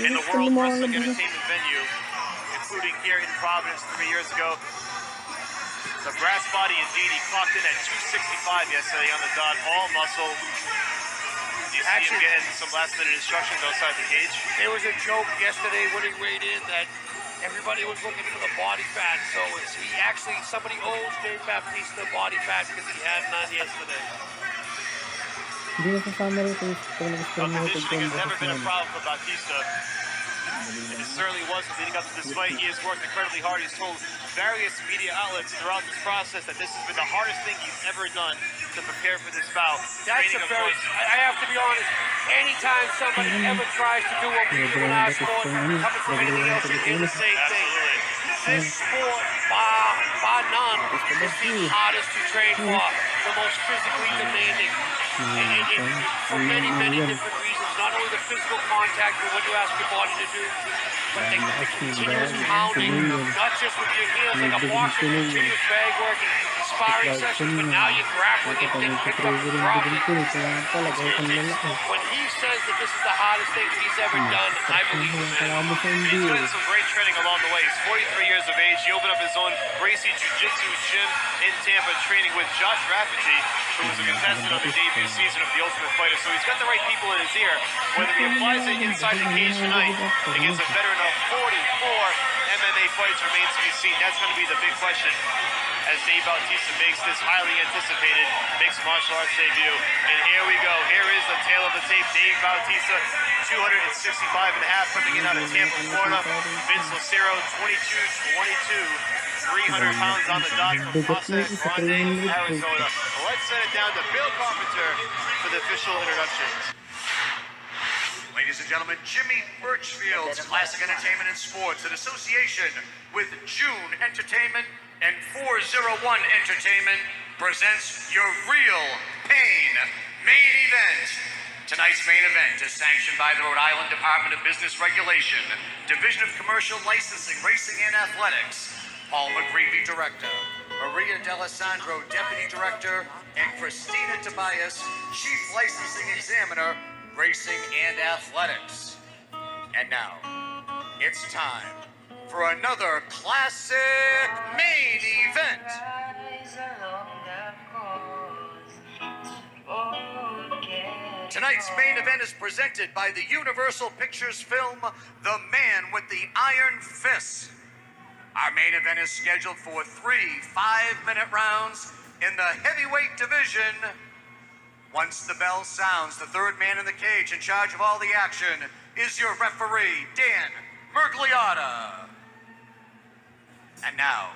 in the world wrestling entertainment venue, including here in Providence 3 years ago. The brass body indeed, he clocked in at 265 yesterday on the dot, all muscle. You see him getting some last-minute instructions outside the cage. There was a joke yesterday when he weighed in that everybody was looking for the body fat, so somebody owes Dave Batista body fat because he had none yesterday. Conditioning has never been a problem for Bautista. And it certainly wasn't leading up to this fight. He has worked incredibly hard. He's told various media outlets throughout this process that this has been the hardest thing he's ever done to prepare for this bout. That's I have to be honest, anytime somebody ever tries to do what we do in our sport, coming from anything else, you hear the same thing. This sport, bar none, is the hardest to train for, the most physically demanding, for many, many different reasons. Not only the physical contact with what you ask your body to do, but the continuous pounding, not just with your heels like a boxer, continuous bag work and sparring sessions, but now you're grappling and then pick up and dropping. When he says that this is the hardest thing he's ever done, I believe him. He's done some great training along the way. He's 43 years of age. He opened up his own Gracie Jiu-Jitsu gym in Tampa, training with Josh Rafferty, who was a contestant on the debut season of The Ultimate Fighter. So he's got the right people in his ear. Whether he applies it inside the cage tonight against a veteran of 44 MMA fights remains to be seen. That's going to be the big question as Dave Bautista makes this highly anticipated mixed martial arts debut. And here we go. Here is the tail of the tape. Dave Bautista, 265.5, coming in out of Tampa, Florida. Vince Lucero, 22-22. 300 pounds on the dot from Casa Grande, Arizona. Let's send it down to Bill Carpenter for the official introductions. Ladies and gentlemen, Jimmy Birchfield's Classic Entertainment and Sports in association with June Entertainment and 401 Entertainment presents your Real Pain main event. Tonight's main event is sanctioned by the Rhode Island Department of Business Regulation, Division of Commercial Licensing, Racing and Athletics. Paul McGreevy, Director, Maria D'Alessandro, Deputy Director, and Christina Tobias, Chief Licensing Examiner, Racing and Athletics. And now, it's time for another classic main event. Tonight's main event is presented by the Universal Pictures film, The Man with the Iron Fist. Our main event is scheduled for 3 5-minute rounds in the heavyweight division. Once the bell sounds, the third man in the cage in charge of all the action is your referee, Dan Mergliotta. And now,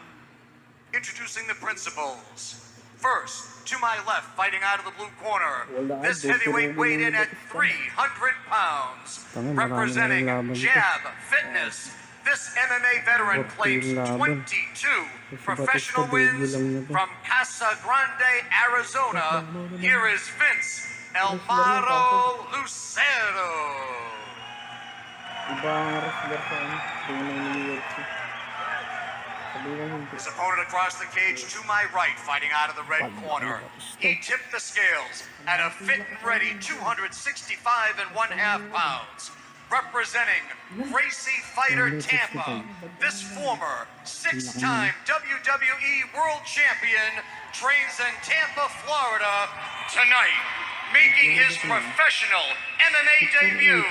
introducing the principals. First, to my left, fighting out of the blue corner, this heavyweight weighed in at 300 pounds, representing Jab Fitness. This MMA veteran claims 22 professional wins from Casa Grande, Arizona. Here is Vince Elmaro Lucero. His opponent across the cage to my right, fighting out of the red corner. He tipped the scales at a fit and ready 265.5 pounds. Representing Gracie Fighter Tampa, this former 6-time WWE World Champion trains in Tampa, Florida. Tonight, making his professional MMA debut,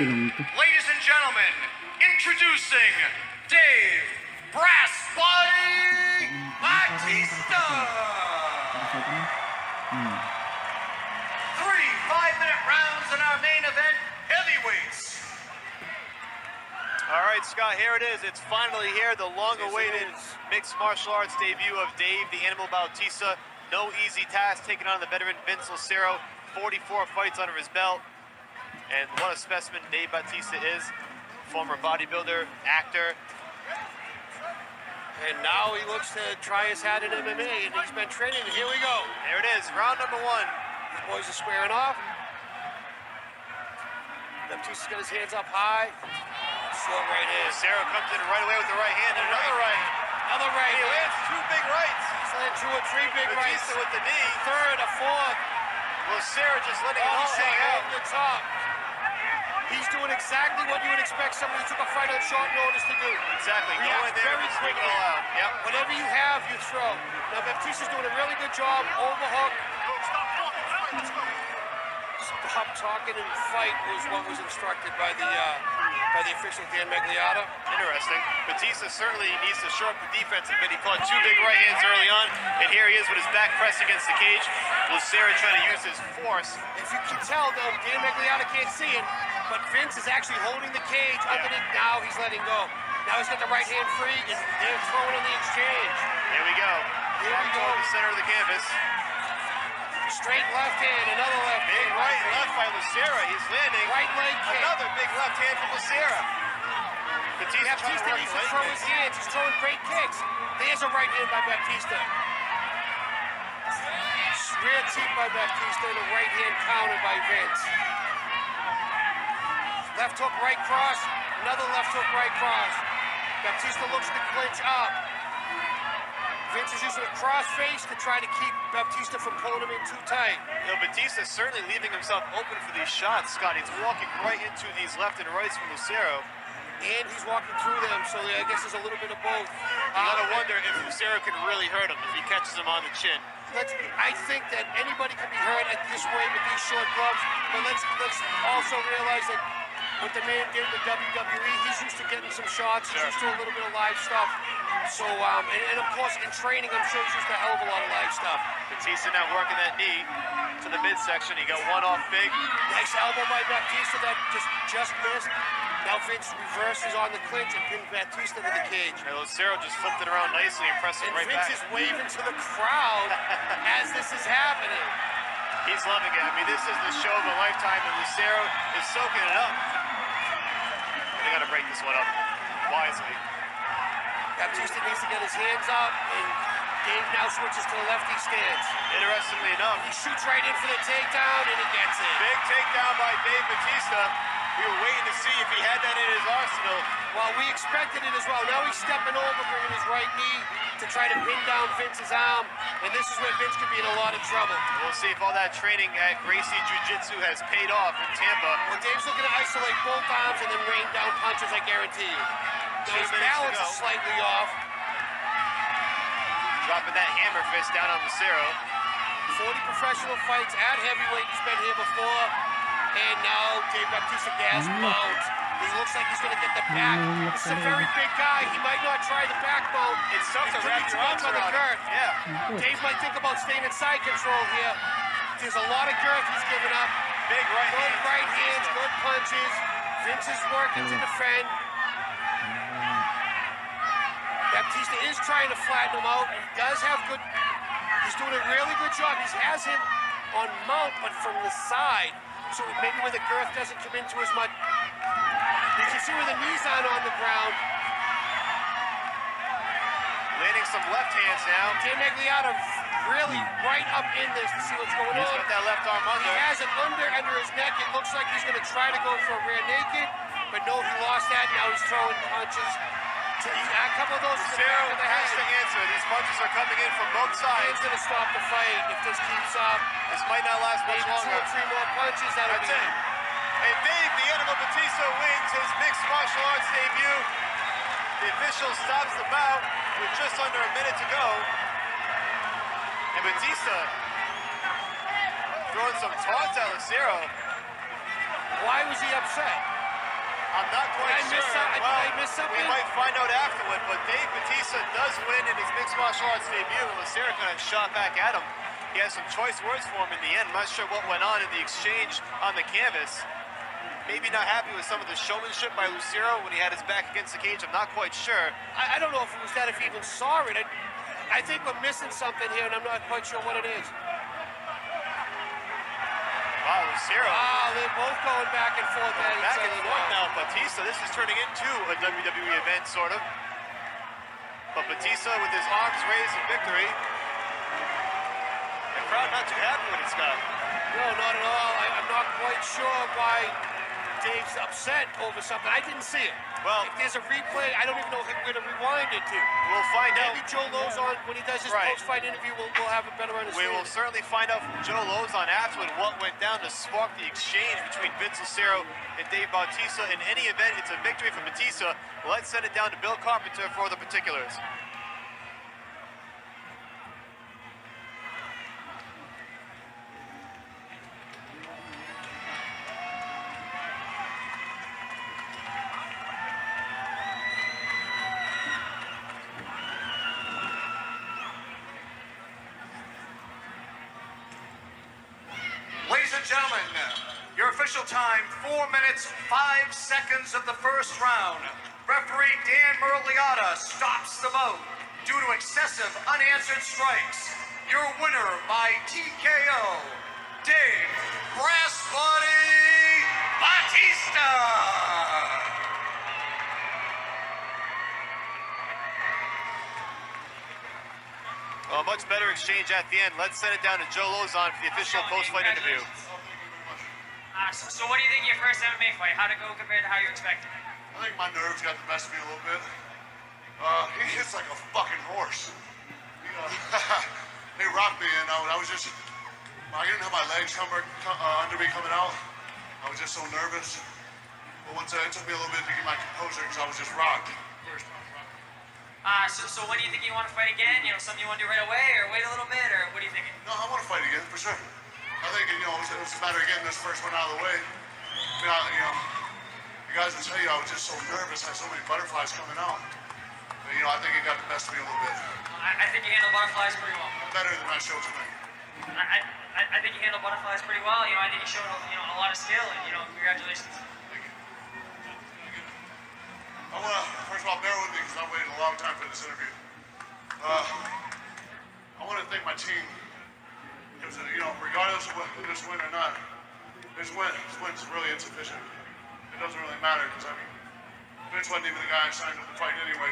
ladies and gentlemen, introducing Dave Brass Body Batista. 3 5-minute rounds in our main event, heavyweights. All right, Scott, here it is. It's finally here, the long-awaited mixed martial arts debut of Dave the Animal Bautista. No easy task, taking on the veteran Vince Lucero. 44 fights under his belt. And what a specimen Dave Bautista is. Former bodybuilder, actor. And now he looks to try his hat at MMA, and he's been training. Here we go. There it is, round number 1. These boys are squaring off. Batista's got his hands up high. Short right hand. Lucero comes in right away with the right hand and another right. Another right. He lands 2 big rights. He's landed 2 or 3 big rights. Batista with the knee. Third, a fourth. Lucero just letting it all hang out. The top. He's doing exactly what you would expect somebody who took a fight on short notice to do. Exactly. Go React in there very and swing it quickly. all out. Yep. Whatever you have, you throw. Now, Baptista's doing a really good job. Overhook. Stop talking and fight was what was instructed by the official, Dan Magliotta. Interesting. Batista certainly needs to shore up the defense a bit. He caught 2 big right hands early on, and here he is with his back pressed against the cage. Lucero trying to use his force. If you can tell, though, Dan Magliotta can't see it, but Vince is actually holding the cage underneath. Now he's letting go. Now he's got the right hand free, and they're throwing in the exchange. Here we go. Here we go. The center of the canvas. Straight left hand, another left Big hand. right and left by Lucero. He's landing. Right leg kick. Another big left hand from Lucero. Batista trying to Baptista work needs the to leg throw kick. his hands. He's throwing great kicks. There's a right hand by Baptista. Rear teep by Baptista and a right hand counter by Vince. Left hook, right cross. Another left hook, right cross. Baptista looks to clinch up. Vince is using a cross face to try to keep Bautista from pulling him in too tight. You know, Batista certainly leaving himself open for these shots, Scott. He's walking right into these left and rights from Lucero. And he's walking through them, so I guess there's a little bit of both. You gotta wonder if Lucero can really hurt him if he catches him on the chin. I think that anybody can be hurt at this weight with these short gloves, but let's also realize that what the man did with WWE, he's used to getting some shots, he's used to a little bit of live stuff. So, and of course, in training, I'm sure he's used to a hell of a lot of live stuff. Batista now working that knee to the midsection. He got one off big. Nice elbow by Baptista that just missed. Now Vince reverses on the clinch and pins Batista to the cage. And Lucero just flipped it around nicely and pressed it And right Vince back. is waving to the crowd as this is happening. He's loving it. I mean, this is the show of a lifetime, and Lucero is soaking it up. They got to break this one up wisely. Baptista needs to get his hands up, and Dave now switches to the lefty stance. Interestingly enough, He shoots right in for the takedown, and he gets it. big takedown by Dave Batista. We were waiting to see if he had that in his arsenal. Well, we expected it as well. Now he's stepping over, bringing his right knee to try to pin down Vince's arm, and this is where Vince could be in a lot of trouble. We'll see if all that training at Gracie Jiu-Jitsu has paid off in Tampa. Well, Dave's looking to isolate both arms and then rain down punches, I guarantee you. Now his 2 minutes to balance go. is slightly off. Dropping that hammer fist down on Lucero. 40 professional fights at heavyweight. He's been here before. And now Dave Bautista gas mount. He looks like he's going to get the back. This is a very big guy. He might not try the back mount. It's tough to wrap your arms on the around girth. it. Yeah. Dave might think about staying in side control here. There's a lot of girth he's giving up. Big right Good hand. right hands, good punches. Vince is working to defend. Baptista is trying to flatten him out. He does have good. He's doing a really good job. He has him on mount, but from the side. So maybe where the girth doesn't come into as much. You can see where the knees aren't on the ground. Landing some left hands now. Dan Magliotta really right up in this to see what's going He's on. got that left arm He under. has an under his neck. It looks like he's going to try to go for a rear naked, but no, he lost that. Now he's throwing punches. A couple of those to the Lucero back of the has head. to answer. These punches are coming in from both He's sides. going to stop the fight if this keeps up. This might not last much Maybe 2 longer. or 3 more punches. That'll That's be it. And Dave, the Animal Batista, wins his mixed martial arts debut. The official stops the bout with just under a minute to go. And Batista throwing some taunts at Lucero. Why was he upset? I'm not quite Did I miss sure. some- did Well, I miss something? we might find out afterward, but Dave Batista does win in his mixed martial arts debut, and Lucero kind of shot back at him. He has some choice words for him in the end. I'm not sure what went on in the exchange on the canvas. Maybe not happy with some of the showmanship by Lucero when he had his back against the cage. I'm not quite sure. I don't know if it was that, if he even saw it. I think we're missing something here, and I'm not quite sure what it is. Wow, Lucero. They're both going back and forth at each Back and other forth now. now. Batista, this is turning into a WWE event, sort of. But Batista with his arms raised in victory. The crowd not too happy with it, Scott. No, not at all. I'm not quite sure why Dave's upset over something. I didn't see it. Well, if there's a replay, I don't even know where to rewind it to. we'll find out. Maybe Joe Lozon, when he does his post-fight interview, we'll have a better We understanding. will certainly find out from Joe Lozon afterward what went down to spark the exchange between Vince Lucero and Dave Bautista. In any event, it's a victory for Batista. Let's send it down to Bill Carpenter for the particulars. Ladies and gentlemen, your official time, 4 minutes, 5 seconds of the first round. Referee Dan Merliata stops the bout due to excessive unanswered strikes. Your winner by TKO, Dave Brass Body Batista. Well, a much better exchange at the end. Let's send it down to Joe Lozon for the official post-fight interview. So what do you think of your first MMA fight? How'd it go compared to how you expected? I think my nerves got the best of me a little bit. He hits like a fucking horse. He rocked me, and I was just, I didn't have my legs under me coming out. I was just so nervous. But once it took me a little bit to get my composure because I was just rocked. So when do you think you want to fight again? You know, something you want to do right away, or wait a little bit, or what are you thinking? No, I want to fight again, for sure. I think, it was a matter of getting this first one out of the way. I mean, you guys will tell you I was just so nervous. I had so many butterflies coming out. But, I think it got the best of me a little bit. I think you handle butterflies pretty well. Better than I showed tonight. I think you handle butterflies pretty well. I think you showed a lot of skill, and congratulations. Thank you. I want to, first of all, bear with me because I waited a long time for this interview. I want to thank my team because, regardless of this win or not, this win's really insufficient. It doesn't really matter because, Vince wasn't even the guy I signed up to fight anyway.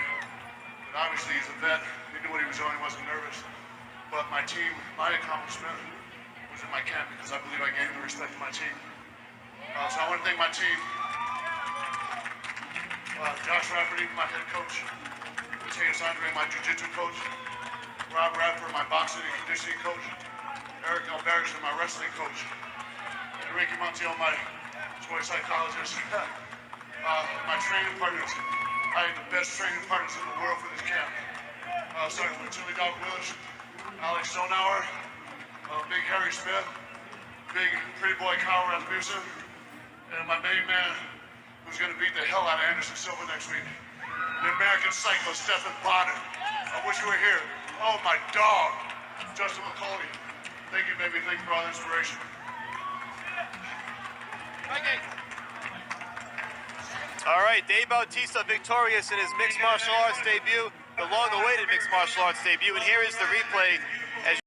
But obviously, he's a vet. He knew what he was doing. He wasn't nervous. But my team, my accomplishment was in my camp because I believe I gained the respect of my team. So I want to thank my team. Josh Rafferty, my head coach. Mateus Andre, my jiu-jitsu coach. Rob Radford, my boxing and conditioning coach. Eric Albertson, my wrestling coach. And Ricky Montiel, my sports psychologist. My training partners. I had the best training partners in the world for this camp. Starting with Chili Dog Willis, Alex Sonauer, Big Harry Smith, Big Pretty Boy Kyle Rasmussen, and my main man, who's going to beat the hell out of Anderson Silva next week. The American Psycho, Stephen Bonner. I wish you were here. Oh, my dog, Justin McCauley. Thank you, baby. Thank you for all the inspiration. All right, Dave Bautista victorious in his mixed martial arts debut, the long-awaited mixed martial arts debut. And here is the replay as